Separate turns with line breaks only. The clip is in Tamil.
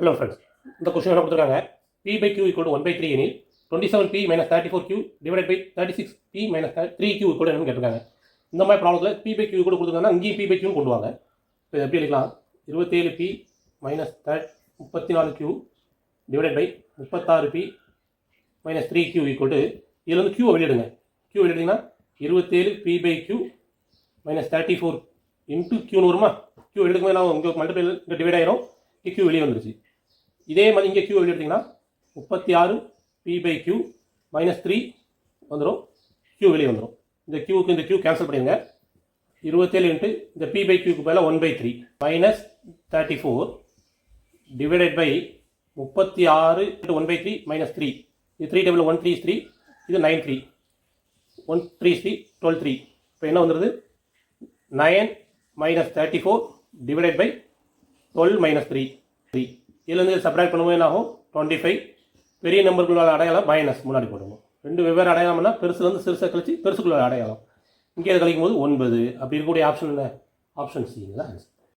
ஹலோ ஃப்ரெண்ட்ஸ், இந்த கொஸ்டின் என்ன கொடுத்துருக்காங்க? P by Q equal to 1/3 எனில் 27P minus 34Q divided by 36P minus 3Q equal to என்னன்னு கேட்டிருக்காங்க. இந்த மாதிரி ப்ராப்ளத்தில் P by Q கூட கொடுத்துருக்காங்கன்னா இங்கேயும் P by Q கொண்டு வாங்க. இப்போ எப்படி எழுதிக்கலாம்? 27P minus 34Q divided by 36P minus 3Q equal to இதில் வந்து Q வெளியிடுங்க. Q வெளியிட்டிங்கன்னா 27P by Q minus 34 into Qன்னு வருமா? Q வெளியிடும்போது நான் இங்கே மல்டிபிள் இங்கே டிவைட் ஆயிரும், Q வெளியே வந்துருச்சு. இதே மாதிரி இங்கே Q வெளியே எடுத்திங்கன்னா 36P by Q minus 3 வந்துடும், Q வெளியே வந்துடும். இந்த Qக்கு இந்த Q கேன்சல் பண்ணிடுங்க. 27 இன்ட்டு இந்த P by Qக்கு பதிலாக 1/3 minus 34 divided by 36 into 1/3 minus 3. இது 3 டேபிள் 1 3 is 3, இது 9 3, 1 3 is 3, 12 3. இப்போ என்ன வந்துடுது? 9 minus 34 divided by 12 minus 3. இதுலேருந்து சப்ராக்ட் பண்ணும்போது என்ன ஆகும்? 25. பெரிய நம்பருக்குள்ள அடையாளம் மைனஸ் முன்னாடி போடணும். ரெண்டு வெவ்வேறு அடையாளம்னா பெருசுலேருந்து சிறுசை கழிச்சு பெருசுக்குள்ள அடையாளம். இங்கே கழிக்கும் போது 9. அப்படி இருக்கக்கூடிய ஆப்ஷன் என்ன? ஆப்ஷன் சி தான் ஆன்சர்.